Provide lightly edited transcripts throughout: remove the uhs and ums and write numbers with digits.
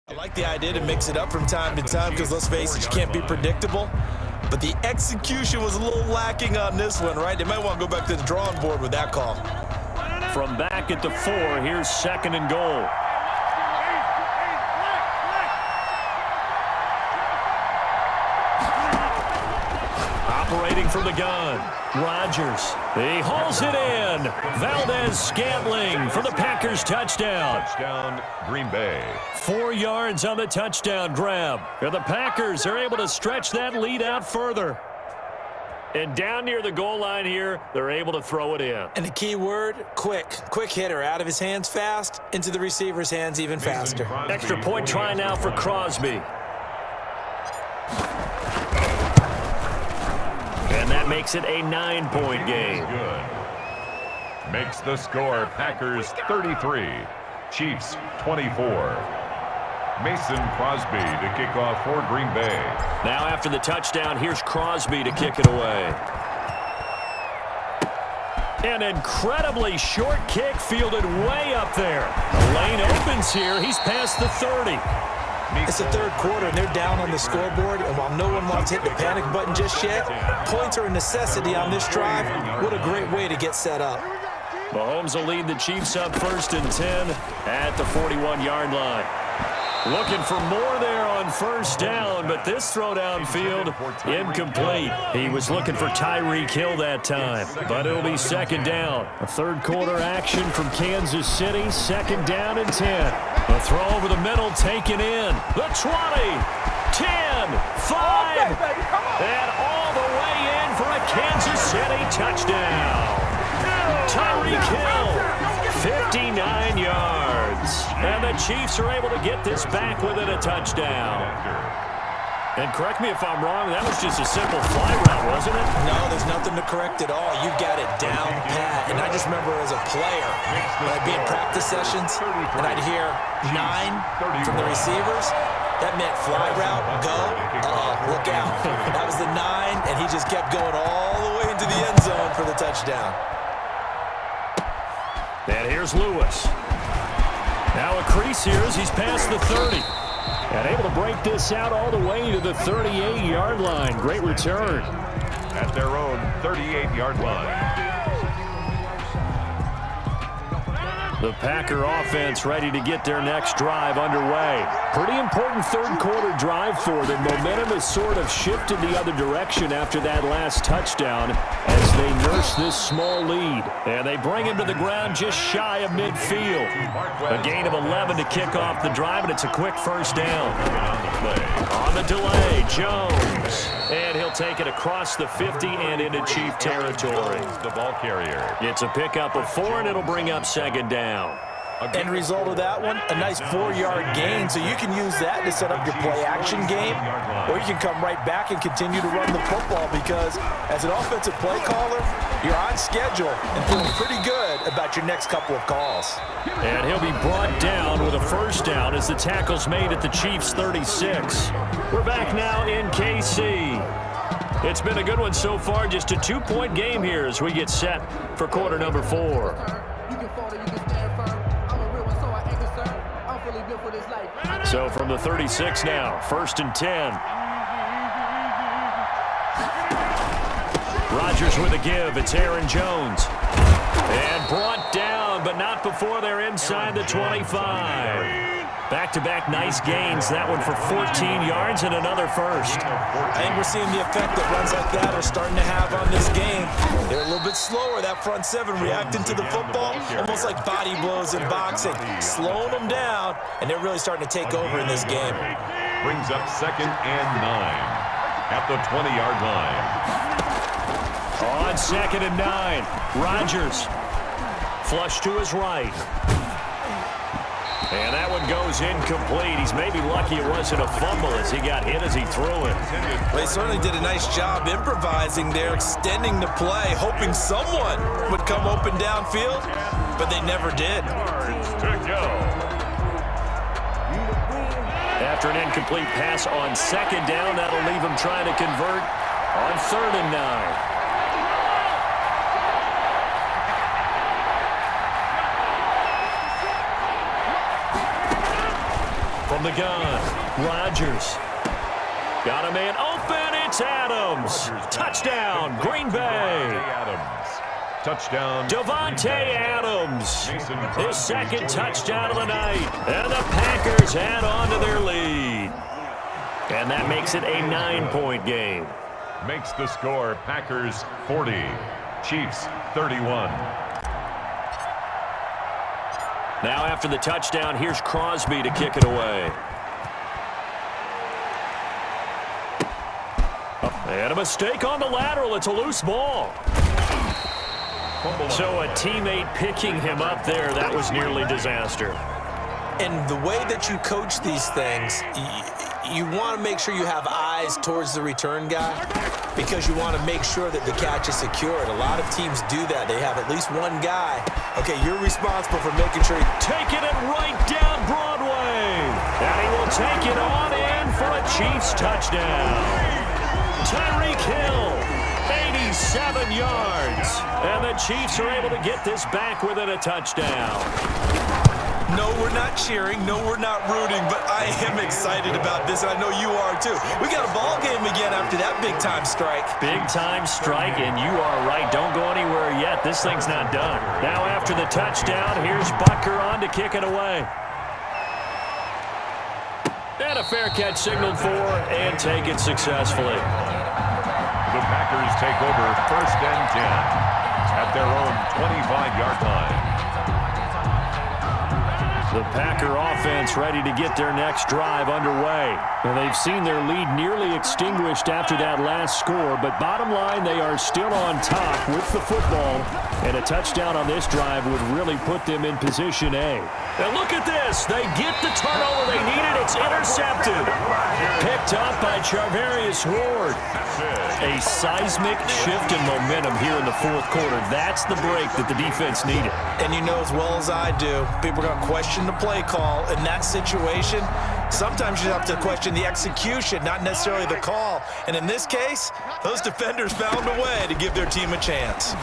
I like the idea to mix it up from time to time because, let's face it, you can't be predictable. But the execution was a little lacking on this one, right? They might want to go back to the drawing board with that call. From back at the 4, here's 2nd and goal. Operating from the gun, Rodgers. He hauls it in. Valdez-Scantling for the Packers touchdown. Touchdown, Green Bay. 4 yards on the touchdown grab. And the Packers are able to stretch that lead out further. And down near the goal line here, they're able to throw it in. And the key word, quick. Quick hitter. Out of his hands fast, into the receiver's hands even faster. Extra point try now for Crosby. And that makes it a 9-point game. Good. Makes the score Packers 33, Chiefs 24. Mason Crosby to kick off for Green Bay. Now after the touchdown, here's Crosby to kick it away. An incredibly short kick fielded way up there. The lane opens here. He's past the 30. It's the third quarter, and they're down on the scoreboard. And while no one wants to hit the panic button just yet, points are a necessity on this drive. What a great way to get set up. Mahomes will lead the Chiefs up 1st and 10 at the 41-yard line. Looking for more there on 1st down, but this throw downfield incomplete. He was looking for Tyreek Hill that time, but it'll be 2nd down. A third quarter action from Kansas City, 2nd down and 10. A throw over the middle taken in. The 20, 10, 5, and all the way in for a Kansas City touchdown. Tyreek Hill, 59 yards. And the Chiefs are able to get this back within a touchdown. And correct me if I'm wrong, that was just a simple fly route, wasn't it? No, there's nothing to correct at all. You got it down pat. And I just remember as a player, when I'd be in practice sessions, and I'd hear 9 from the receivers, that meant fly route, go, look out. That was the 9, and he just kept going all the way into the end zone for the touchdown. And here's Lewis. Now a crease here as he's past the 30. And able to break this out all the way to the 38-yard line. Great return. At their own 38-yard line. The Packer offense ready to get their next drive underway. Pretty important third quarter drive for them. Momentum has sort of shifted the other direction after that last touchdown as they nurse this small lead. And they bring him to the ground just shy of midfield. A gain of 11 to kick off the drive, and it's a quick 1st down. On the delay, Jones. And he'll take it across the 50 and into Chief territory. The ball carrier. It's a pickup of 4, and it'll bring up 2nd down. End result of that one, a nice 4-yard gain, so you can use that to set up your play-action game, or you can come right back and continue to run the football because as an offensive play caller, you're on schedule and feeling pretty good about your next couple of calls. And he'll be brought down with a 1st down as the tackle's made at the Chiefs' 36. We're back now in KC. It's been a good one so far, just a 2-point game here as we get set for quarter number 4. So from the 36 now, 1st and 10. Rodgers with a give. It's Aaron Jones. And brought down, but not before they're inside the 25. Back-to-back nice gains. That one for 14 yards and another 1st. I think we're seeing the effect that runs like that are starting to have on this game. They're a little bit slower, that front 7, reacting to the football, almost like body blows in boxing, slowing them down, and they're really starting to take over in this game. Brings up 2nd and 9 at the 20-yard line. On 2nd and 9, Rodgers flush to his right. And that one goes incomplete. He's maybe lucky it wasn't a fumble as he got hit as he threw it. Well, he certainly did a nice job improvising there, extending the play, hoping someone would come open downfield, but they never did. To go. After an incomplete pass on 2nd down, that'll leave him trying to convert on 3rd and 9. From the gun, Rodgers. Got a man open. It's Adams. Touchdown, Green Bay. Adams. Touchdown. Davante Adams. His second touchdown of the night. And the Packers add on to their lead. And that makes it a 9-point game. Makes the score Packers 40, Chiefs 31. Now after the touchdown, here's Crosby to kick it away. And a mistake on the lateral. It's a loose ball. So a teammate picking him up there, that was nearly disaster. And the way that you coach these things, you want to make sure you have eyes towards the return guy because you want to make sure that the catch is secured. A lot of teams do that. They have at least one guy. Okay, you're responsible for making sure. Taking it right down Broadway. And he will take it on in for a Chiefs touchdown. Tyreek Hill, 87 yards. And the Chiefs are able to get this back within a touchdown. No, we're not cheering. No, we're not rooting. But I am excited about this, and I know you are too. We got a ball game again after that big-time strike. Big-time strike, and you are right. Don't go anywhere yet. This thing's not done. Now after the touchdown, here's Butker on to kick it away. And a fair catch signaled for and taken successfully. The Packers take over 1st and 10 at their own 25-yard line. The Packer offense ready to get their next drive underway. And they've seen their lead nearly extinguished after that last score, but bottom line, they are still on top with the football, and a touchdown on this drive would really put them in position A. Now look at this. They get the turnover they needed. It's intercepted. Picked up by Charvarius Ward. A seismic shift in momentum here in the 4th quarter. That's the break that the defense needed. And you know as well as I do, people are going to question the play call in that situation. Sometimes you have to question the execution, not necessarily the call. And in this case, those defenders found a way to give their team a chance.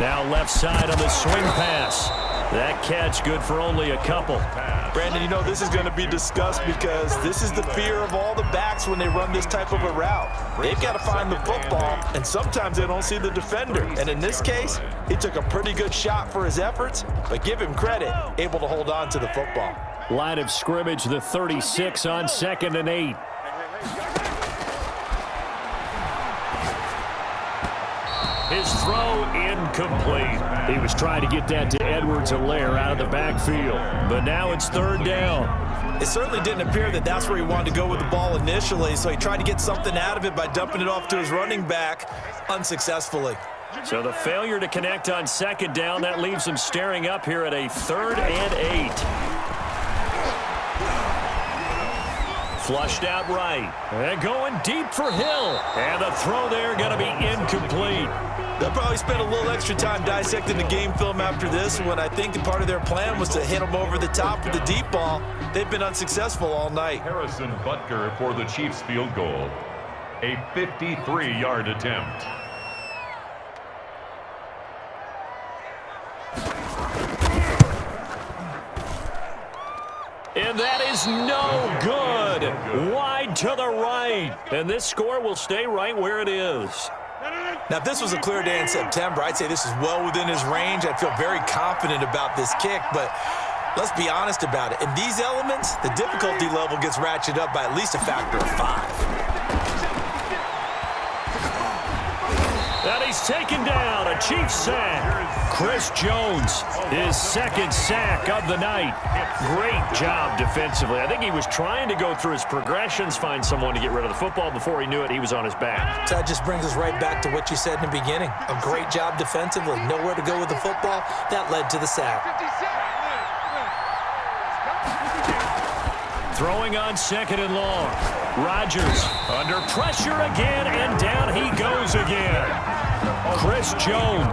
Now left side on the swing pass. That catch good for only a couple. Brandon, you know this is going to be discussed because this is the fear of all the backs when they run this type of a route. They've got to find the football, and sometimes they don't see the defender. And in this case, he took a pretty good shot for his efforts, but give him credit, able to hold on to the football. Line of scrimmage, the 36 on 2nd and 8. His throw incomplete. He was trying to get that to Edwards-Helaire out of the backfield. But now it's 3rd down. It certainly didn't appear that that's where he wanted to go with the ball initially, so he tried to get something out of it by dumping it off to his running back unsuccessfully. So the failure to connect on 2nd down, that leaves him staring up here at a 3rd and 8. Flushed out right. And going deep for Hill. And the throw there going to be incomplete. They'll probably spend a little extra time dissecting the game film after this one. I think part of their plan was to hit him over the top with the deep ball. They've been unsuccessful all night. Harrison Butker for the Chiefs field goal. A 53-yard attempt. And that is no good. Wide to the right. And this score will stay right where it is. Now, if this was a clear day in September, I'd say this is well within his range. I'd feel very confident about this kick, but let's be honest about it. In these elements, the difficulty level gets ratcheted up by at least a factor of 5. And he's taken down, a Chiefs sack. Chris Jones, his 2nd sack of the night. Great job defensively. I think he was trying to go through his progressions, find someone to get rid of the football. Before he knew it, he was on his back. So that just brings us right back to what you said in the beginning. A great job defensively. Nowhere to go with the football. That led to the sack. Throwing on 2nd and long. Rodgers under pressure again, and down he goes again. Chris Jones.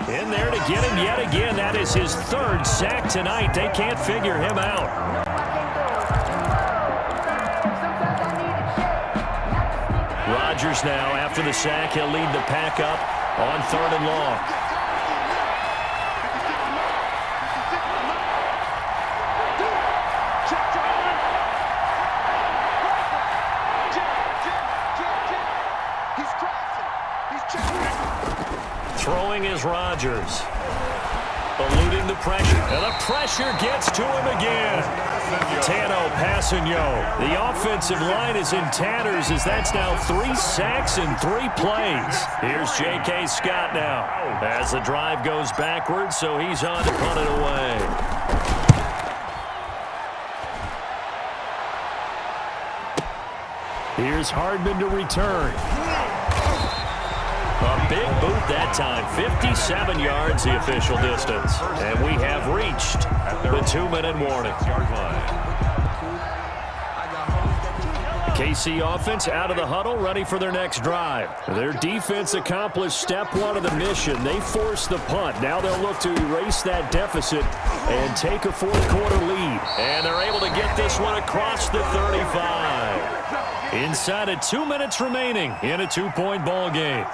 In there to get him yet again. That is his third sack tonight. They can't figure him out. Rodgers now, after the sack, he'll lead the pack up on 3rd and long. Throwing is Rodgers. Eluding the pressure. And the pressure gets to him again. Tano passing The offensive line is in tatters as that's now 3 sacks in 3 plays. Here's J.K. Scott now as the drive goes backwards, so he's on to punt it away. Here's Hardman to return. A big boot that time. 57 yards the official distance. And we have reached the 2-minute warning. KC offense out of the huddle, ready for their next drive. Their defense accomplished step 1 of the mission. They forced the punt. Now they'll look to erase that deficit and take a 4th-quarter lead. And they're able to get this one across the 35. Inside of 2 minutes remaining in a 2-point ball game.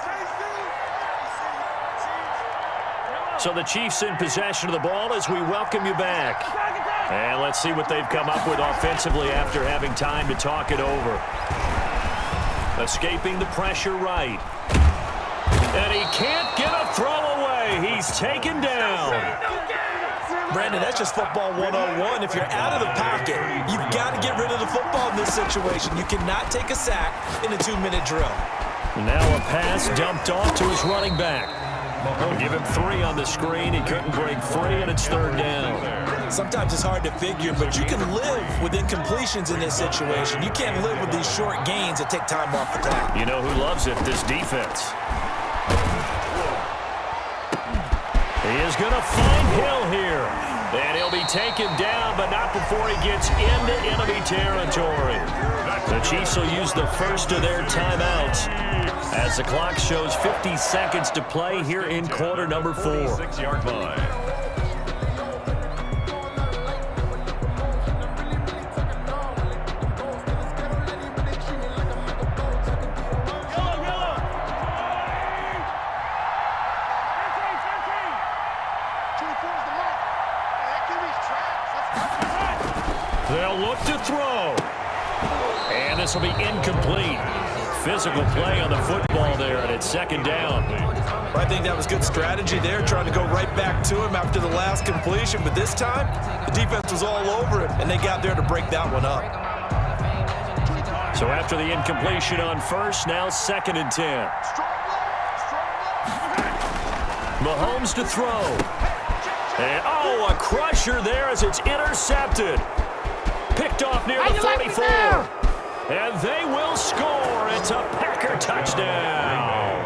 So the Chiefs in possession of the ball as we welcome you back. And let's see what they've come up with offensively after having time to talk it over. Escaping the pressure right. And he can't get a throw away. He's taken down. Brandon, that's just football 101. If you're out of the pocket, you've got to get rid of the football in this situation. You cannot take a sack in a 2-minute drill. Now a pass dumped off to his running back. Give him 3 on the screen. He couldn't break free, and it's 3rd down. Sometimes it's hard to figure, but you can live with incompletions in this situation. You can't live with these short gains that take time off the clock. You know who loves it? This defense. He is going to find Hill here. And he'll be taken down, but not before he gets into enemy territory. The Chiefs will use the first of their timeouts as the clock shows 50 seconds to play here in quarter number 4. 6-yard line. They'll look to throw. And this will be incomplete. Physical play on the football there, and it's 2nd down. I think that was good strategy there, trying to go right back to him after the last completion. But this time, the defense was all over him, and they got there to break that one up. So after the incompletion on first, now 2nd and 10. Mahomes to throw. And, a crusher there as it's intercepted. Picked off near the 44. And they will score. It's a Packer touchdown.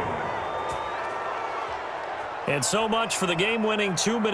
And so much for the game-winning 2-minute